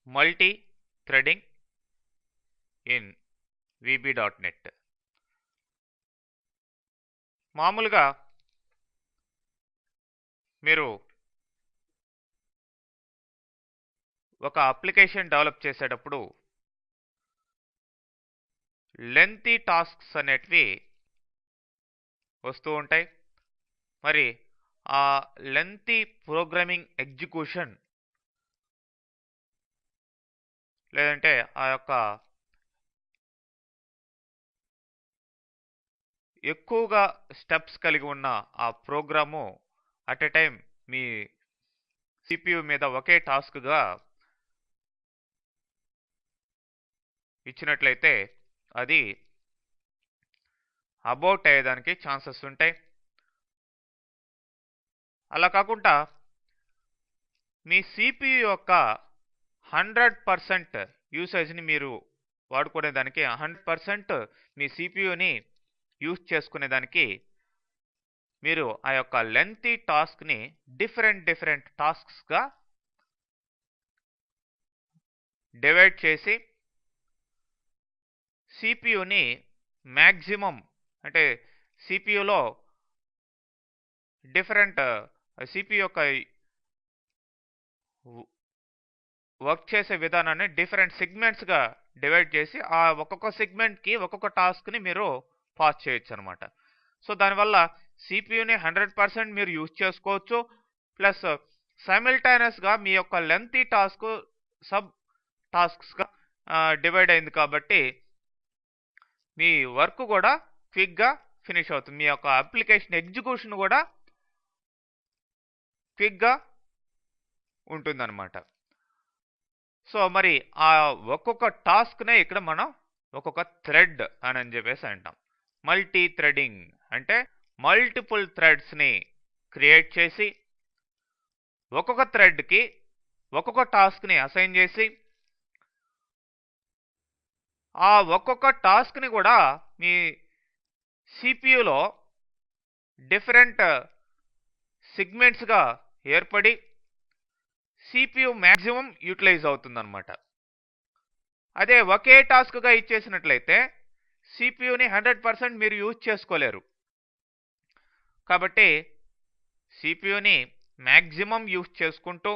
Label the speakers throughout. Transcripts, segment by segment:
Speaker 1: multi-threading in VB.NET. మామూలుగా మీరు ఒక అప్లికేషన్ డెవలప్ చేసేటప్పుడు లెంతీ టాస్క్స్ అనేటివి వస్తూ ఉంటాయి. మరి ఆ లెంతీ ప్రోగ్రామింగ్ ఎగ్జిక్యూషన్ లేదంటే ఆ యొక్క ఎక్కువగా స్టెప్స్ కలిగి ఉన్న ఆ ప్రోగ్రాము అట్ ఎ టైం మీ సిపియు మీద ఒకే టాస్క్గా ఇచ్చినట్లయితే అది అబౌట్ అయ్యేదానికి ఛాన్సెస్ ఉంటాయి. అలా కాకుండా మీ సిపియు యొక్క 100% యూసేజ్ని మీరు వాడుకునేదానికి 100% మీ సిపియుని యూజ్ చేసుకునేదానికి మీరు ఆ యొక్క లెంతీ టాస్క్ని డిఫరెంట్ టాస్క్స్గా డివైడ్ చేసి సిపియుని మ్యాక్సిమం అంటే సిపియులో సిపియు యొక్క వర్క్ చేసే విధానాన్ని డిఫరెంట్ సెగ్మెంట్స్గా డివైడ్ చేసి ఆ ఒక్కొక్క సెగ్మెంట్కి ఒక్కొక్క టాస్క్ని మీరు పాస్ చేయొచ్చు అనమాట. సో దానివల్ల సిపియుని 100% మీరు యూజ్ చేసుకోవచ్చు. ప్లస్ సైమిల్టైనస్గా మీ యొక్క లెంతీ టాస్క్ సబ్ టాస్క్స్గా డివైడ్ అయింది కాబట్టి మీ వర్క్ కూడా క్విక్గా ఫినిష్ అవుతుంది. మీ యొక్క అప్లికేషన్ ఎగ్జిక్యూషన్ కూడా క్విక్గా ఉంటుందన్నమాట. సో మరి ఆ ఒక్కొక్క టాస్క్నే ఇక్కడ మనం ఒక్కొక్క థ్రెడ్ అని చెప్పేసి అంటాం. మల్టీ థ్రెడింగ్ అంటే మల్టిపుల్ థ్రెడ్స్ని క్రియేట్ చేసి ఒక్కొక్క థ్రెడ్కి ఒక్కొక్క టాస్క్ని అసైన్ చేసి ఆ ఒక్కొక్క టాస్క్ని కూడా మీ సిపియులో డిఫరెంట్ సెగ్మెంట్స్గా ఏర్పడి సిపియు మ్యాక్సిమం యూటిలైజ్ అవుతుందన్నమాట. అదే ఒకే టాస్క్గా ఇచ్చేసినట్లయితే సిపియుని 100% మీరు యూజ్ చేసుకోలేరు. కాబట్టి సిపియుని మ్యాక్సిమం యూజ్ చేసుకుంటూ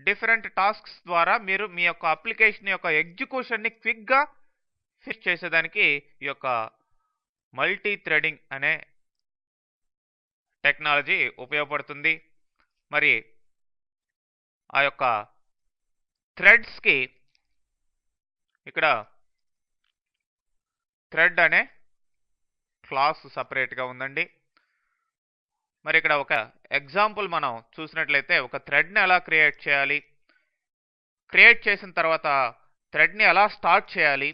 Speaker 1: డిఫరెంట్ టాస్క్స్ ద్వారా మీరు మీ యొక్క అప్లికేషన్ యొక్క ఎగ్జిక్యూషన్ని క్విక్గా ఫినిష్ చేసేదానికి ఈ యొక్క మల్టీ థ్రెడింగ్ అనే టెక్నాలజీ ఉపయోగపడుతుంది. మరి ఆ యొక్క థ్రెడ్స్కి ఇక్కడ థ్రెడ్ అనే క్లాస్ సపరేట్గా ఉందండి. మరి ఇక్కడ ఒక ఎగ్జాంపుల్ మనం చూసినట్లయితే ఒక థ్రెడ్ని ఎలా క్రియేట్ చేయాలి, క్రియేట్ చేసిన తర్వాత థ్రెడ్ని ఎలా స్టార్ట్ చేయాలి,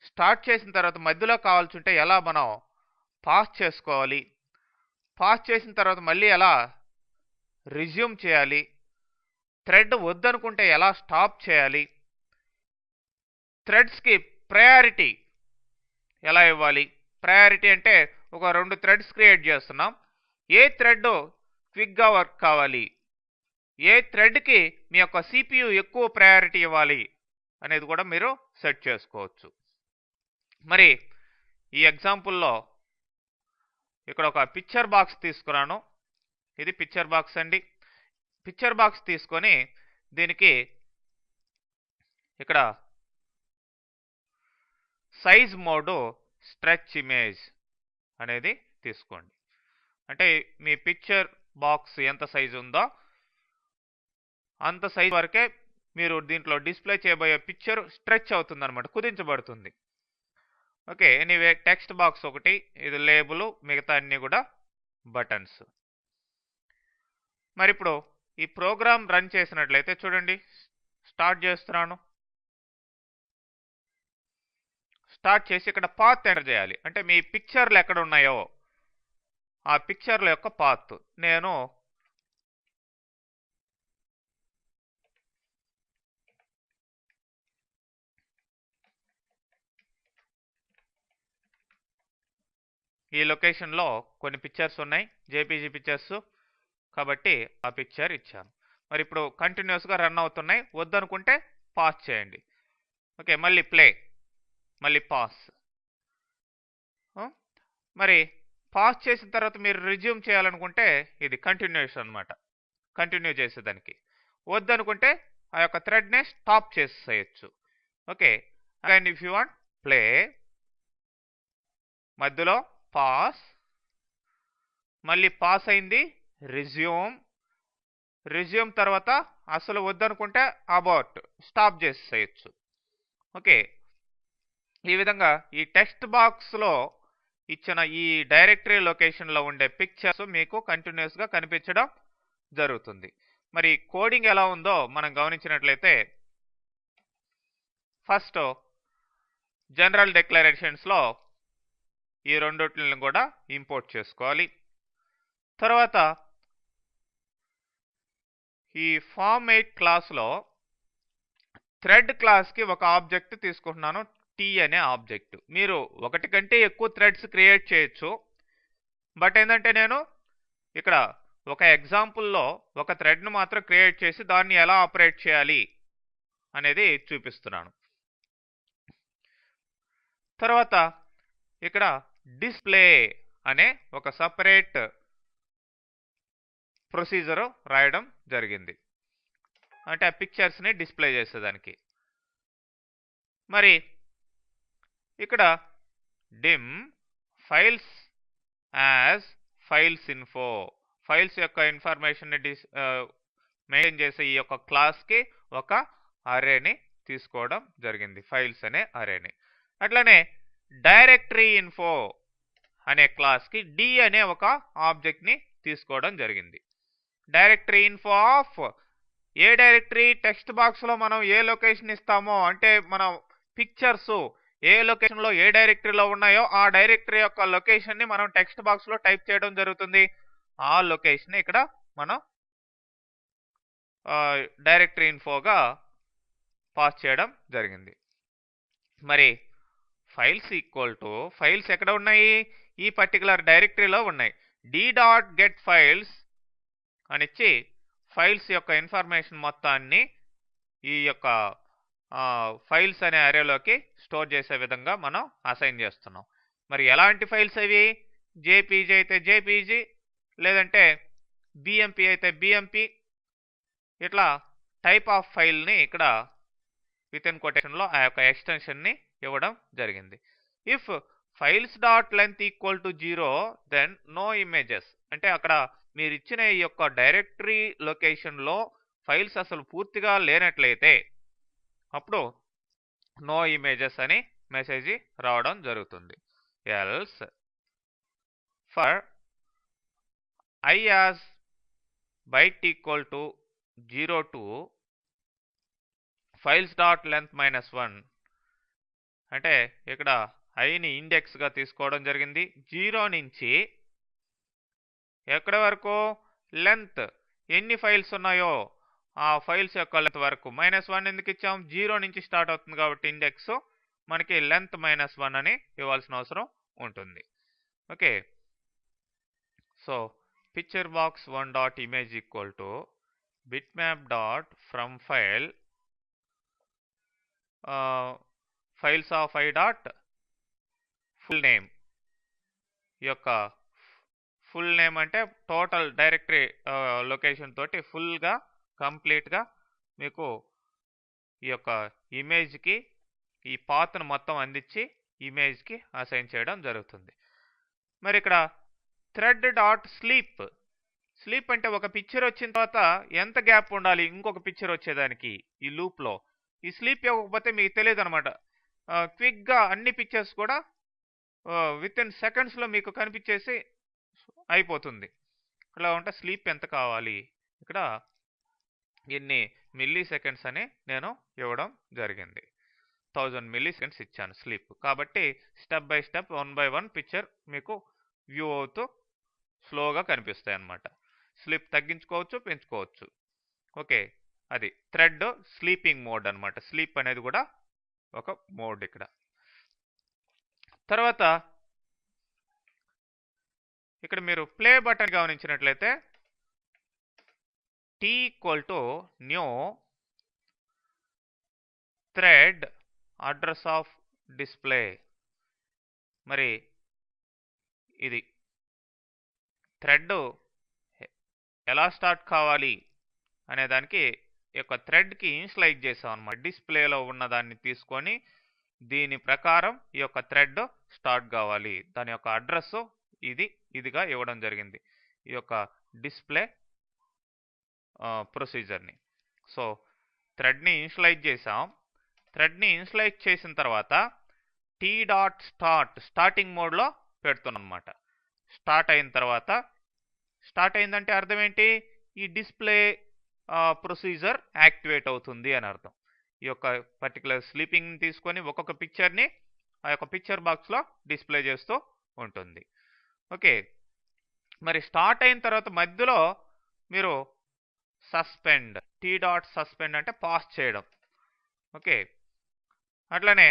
Speaker 1: స్టార్ట్ చేసిన తర్వాత మధ్యలో కావాల్సి ఉంటే ఎలా మనం పాస్ చేసుకోవాలి, పాస్ చేసిన తర్వాత మళ్ళీ ఎలా రిజ్యూమ్ చేయాలి, థ్రెడ్ వద్దనుకుంటే ఎలా స్టాప్ చేయాలి, థ్రెడ్స్కి ప్రయారిటీ ఎలా ఇవ్వాలి. ప్రయారిటీ అంటే ఒక 2 థ్రెడ్స్ క్రియేట్ చేస్తున్నాం, ఏ థ్రెడ్ క్విక్గా వర్క్ కావాలి, ఏ థ్రెడ్కి మీ యొక్క సిపియు ఎక్కువ ప్రయారిటీ ఇవ్వాలి అనేది కూడా మీరు సెట్ చేసుకోవచ్చు. మరి ఈ ఎగ్జాంపుల్లో ఇక్కడ ఒక పిక్చర్ బాక్స్ తీసుకున్నాను. ఇది పిక్చర్ బాక్స్ అండి. పిక్చర్ బాక్స్ తీసుకొని దీనికి ఇక్కడ సైజ్ మోడ్ స్ట్రెచ్ ఇమేజ్ అనేది తీసుకోండి. అంటే మీ పిక్చర్ బాక్స్ ఎంత సైజు ఉందో అంత సైజ్ వరకే మీరు దీంట్లో డిస్ప్లే చేయబోయే పిక్చర్ స్ట్రెచ్ అవుతుంది అనమాట, కుదించబడుతుంది. ఓకే, ఎనీవే టెక్స్ట్ బాక్స్ ఒకటి, ఇది లేబుల్, మిగతా అన్ని కూడా బటన్స్. మరి ఇప్పుడు ఈ ప్రోగ్రామ్ రన్ చేసినట్లయితే చూడండి, స్టార్ట్ చేస్తున్నాను. స్టార్ట్ చేసి ఇక్కడ పాత్ ఎంటర్ చేయాలి. అంటే మీ పిక్చర్లు ఎక్కడ ఉన్నాయో ఆ పిక్చర్ల యొక్క పాత్ నేను ఈ లొకేషన్లో కొన్ని పిక్చర్స్ ఉన్నాయి, జేపీజీ పిక్చర్స్, కాబట్టి ఆ పిక్చర్ ఇచ్చాను. మరి ఇప్పుడు కంటిన్యూస్గా రన్ అవుతున్నాయి. వద్దనుకుంటే పాస్ చేయండి. ఓకే, మళ్ళీ ప్లే, మళ్ళీ పాస్. మరి పాస్ చేసిన తర్వాత మీరు రిజ్యూమ్ చేయాలనుకుంటే ఇది కంటిన్యూషన్ అనమాట, కంటిన్యూ చేసేదానికి. వద్దనుకుంటే ఆ యొక్క థ్రెడ్ని స్టాప్ చేసేయచ్చు. Okay, and if you want play, మధ్యలో పాస్, మళ్ళీ పాస్ అయింది రిజ్యూమ్, రిజ్యూమ్ తర్వాత అసలు వద్దనుకుంటే అబౌట్, స్టాప్ చేసేయచ్చు. ఓకే, ఈ విధంగా ఈ టెక్స్ట్ బాక్స్లో ఇచ్చిన ఈ డైరెక్టరీ లొకేషన్లో ఉండే పిక్చర్స్ మీకు కంటిన్యూస్గా కనిపించడం జరుగుతుంది. మరి కోడింగ్ ఎలా ఉందో మనం గమనించినట్లయితే, ఫస్ట్ జనరల్ డిక్లరేషన్స్లో ఈ రెండిటిని కూడా ఇంపోర్ట్ చేసుకోవాలి. తర్వాత ఈ ఫార్మ్8 క్లాస్లో థ్రెడ్ క్లాస్కి ఒక ఆబ్జెక్ట్ తీసుకుంటున్నాను, టీ అనే ఆబ్జెక్ట్. మీరు ఒకటి కంటే ఎక్కువ థ్రెడ్స్ క్రియేట్ చేయొచ్చు. బట్ ఏంటంటే నేను ఇక్కడ ఒక ఎగ్జాంపుల్లో ఒక థ్రెడ్ను మాత్రం క్రియేట్ చేసి దాన్ని ఎలా ఆపరేట్ చేయాలి అనేది చూపిస్తున్నాను. తర్వాత ఇక్కడ డిస్ప్లే అనే ఒక సపరేట్ ప్రొసీజరు రాయడం జరిగింది, అంటే ఆ పిక్చర్స్ని డిస్ప్లే చేసేదానికి. మరి ఇక్కడ dim files as files info, files యొక్క ఇన్ఫర్మేషన్ మెయింటైన్ చేసే ఈ యొక్క క్లాస్కి ఒక అరేని తీసుకోవడం జరిగింది, ఫైల్స్ అనే అరేని. అట్లనే డైరెక్టరీ ఇన్ఫో అనే క్లాస్కి డి అనే ఒక ఆబ్జెక్ట్ని తీసుకోవడం జరిగింది. Directory info of A directory, text బాక్స్లో మనం ఏ లొకేషన్ ఇస్తామో, అంటే మనం పిక్చర్స్ ఏ లొకేషన్లో ఏ డైరెక్టరీలో ఉన్నాయో ఆ డైరెక్టరీ యొక్క లొకేషన్ని మనం టెక్స్ట్ బాక్స్లో టైప్ చేయడం జరుగుతుంది. ఆ లొకేషన్ ఇక్కడ మనం డైరెక్టరీ ఇన్ఫోగా పాస్ చేయడం జరిగింది. మరి ఫైల్స్ ఈక్వల్ టు, ఫైల్స్ ఎక్కడ ఉన్నాయి, ఈ పర్టికులర్ డైరెక్టరీలో ఉన్నాయి. d.get ఫైల్స్ అనిచ్చి ఫైల్స్ యొక్క ఇన్ఫర్మేషన్ మొత్తాన్ని ఈ యొక్క ఫైల్స్ అనే అరేలోకి స్టోర్ చేసే విధంగా మనం అసైన్ చేస్తున్నాం. మరి ఎలాంటి ఫైల్స్ అవి, జేపీజీ అయితే జేపీజీ, లేదంటే బిఎంపీ అయితే బిఎంపీ, ఇట్లా టైప్ ఆఫ్ ఫైల్ని ఇక్కడ విత్ ఇన్ కొటేషన్లో ఆ యొక్క ఎక్స్టెన్షన్ని ఇవ్వడం జరిగింది. If files dot length equal to 0 then no images, అంటే అక్కడ మీరు ఇచ్చిన ఈ యొక్క డైరెక్టరీ లొకేషన్లో ఫైల్స్ అసలు పూర్తిగా లేనట్లయితే అప్పుడు నో ఇమేజెస్ అని మెసేజ్ రావడం జరుగుతుంది. Else for I as byte equal to 0 to files dot length -1, అంటే ఇక్కడ ఐని ఇండెక్స్గా తీసుకోవడం జరిగింది. 0 నుంచి ఎక్కడి వరకు, లెంత్ ఎన్ని ఫైల్స్ ఉన్నాయో ఆ ఫైల్స్ యొక్క లెంత్ వరకు. -1 ఎందుకు ఇచ్చాం, 0 నుంచి స్టార్ట్ అవుతుంది కాబట్టి ఇండెక్స్ మనకి లెంత్ -1 అని ఇవ్వాల్సిన అవసరం ఉంటుంది. Okay, so picture box 1 dot image equal to bitmap dot from file files of I dot full name. ఈ యొక్క ఫుల్ నేమ్ అంటే టోటల్ డైరెక్టరీ లొకేషన్ తోటి ఫుల్గా కంప్లీట్గా మీకు ఈ యొక్క ఇమేజ్కి ఈ పాత్ను మొత్తం అందించి ఇమేజ్కి అసైన్ చేయడం జరుగుతుంది. మరి ఇక్కడ థ్రెడ్ డాట్ స్లీప్, స్లీప్ అంటే ఒక పిక్చర్ వచ్చిన తర్వాత ఎంత గ్యాప్ ఉండాలి ఇంకొక పిక్చర్ వచ్చేదానికి ఈ లూప్లో. ఈ స్లీప్ ఇవ్వకపోతే మీకు తెలియదు అనమాట, క్విక్గా అన్ని పిక్చర్స్ కూడా విత్ ఇన్ సెకండ్స్లో మీకు కనిపించేసి అయిపోతుంది. ఇలా ఉంటే స్లీప్ ఎంత కావాలి, ఇక్కడ ఇన్ని మిల్లీ సెకండ్స్ అని నేను ఇవ్వడం జరిగింది. 1000 మిల్లీ సెకండ్స్ ఇచ్చాను స్లీప్. కాబట్టి step by step 1 by 1 picture మీకు వ్యూ అవుతూ స్లోగా కనిపిస్తాయి అన్నమాట. స్లీప్ తగ్గించుకోవచ్చు, పెంచుకోవచ్చు. ఓకే, అది థ్రెడ్ స్లీపింగ్ మోడ్ అనమాట. స్లీప్ అనేది కూడా ఒక మోడ్ ఇక్కడ. తర్వాత ఇక్కడ మీరు ప్లే బటన్ గమనించినట్లయితే T equal to new thread address of display. మరి ఇది థ్రెడ్ ఎలా స్టార్ట్ కావాలి అనే దానికి ఈ యొక్క థ్రెడ్కి ఇనిషియలైజ్ చేసాం అనమాట. డిస్ప్లేలో ఉన్నదాన్ని తీసుకొని దీని ప్రకారం ఈ యొక్క థ్రెడ్ స్టార్ట్ కావాలి, దాని యొక్క అడ్రస్ ఇదిగా ఇవ్వడం జరిగింది ఈ యొక్క డిస్ప్లే ప్రొసీజర్ని. సో థ్రెడ్ని ఇనిషియలైజ్ చేసాం. థ్రెడ్ని ఇనిషియలైజ్ చేసిన తర్వాత టీ డాట్ స్టార్టింగ్ మోడ్లో పెడుతున్నాం అనమాట. స్టార్ట్ అయిన తర్వాత, స్టార్ట్ అయిందంటే అర్థం ఏంటి, ఈ డిస్ప్లే ప్రొసీజర్ యాక్టివేట్ అవుతుంది అని అర్థం. ఈ యొక్క పర్టికులర్ స్లీపింగ్ని తీసుకొని ఒక్కొక్క పిక్చర్ని ఆ యొక్క పిక్చర్ బాక్స్లో డిస్ప్లే చేస్తూ ఉంటుంది. ఓకే, మరి స్టార్ట్ అయిన తర్వాత మధ్యలో మీరు సస్పెండ్, టీ డాట్ సస్పెండ్ అంటే పాస్ చేయడం. ఓకే, అట్లనే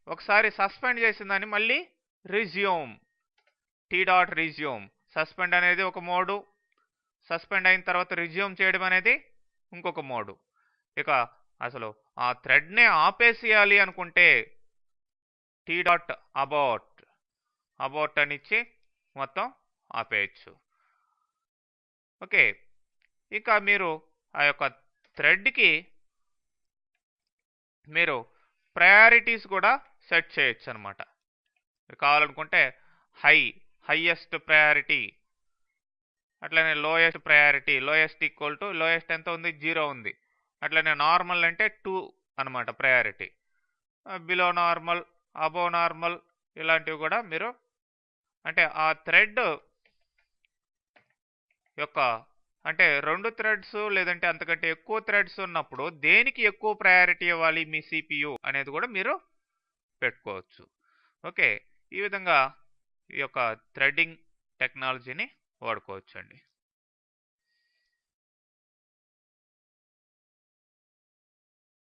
Speaker 1: ఒకసారి సస్పెండ్ చేసిన దాన్ని మళ్ళీ resume, T dot resume. Suspend అనేది ఒక మోడు, సస్పెండ్ అయిన తర్వాత రిజ్యూమ్ చేయడం అనేది ఇంకొక మోడు. ఇక అసలు ఆ థ్రెడ్నే ఆపేసేయాలి అనుకుంటే టీ డాట్ అబౌట్ అని ఇచ్చి మొత్తం ఆపేయచ్చు. ఓకే, ఇక మీరు ఆ యొక్క థ్రెడ్కి మీరు ప్రయారిటీస్ కూడా సెట్ చేయొచ్చు అనమాట. మీరు కావాలనుకుంటే హైయెస్ట్ ప్రయారిటీ, అట్లనే lowest priority, lowest equal to lowest ఎంత ఉంది, 0 ఉంది. అట్లనే నార్మల్ అంటే 2 అనమాట priority. Below normal, above normal ఇలాంటివి కూడా మీరు, అంటే ఆ థ్రెడ్ యొక్క అంటే 2 థ్రెడ్స్ లేదంటే అంతకంటే ఎక్కువ థ్రెడ్స్ ఉన్నప్పుడు దేనికి ఎక్కువ ప్రయారిటీ ఇవ్వాలి మీ CPU అనేది కూడా మీరు పెట్టుకోవచ్చు. ఓకే, ఈ విధంగా ఈ యొక్క థ్రెడ్డింగ్ టెక్నాలజీని వాడుకోవచ్చండి.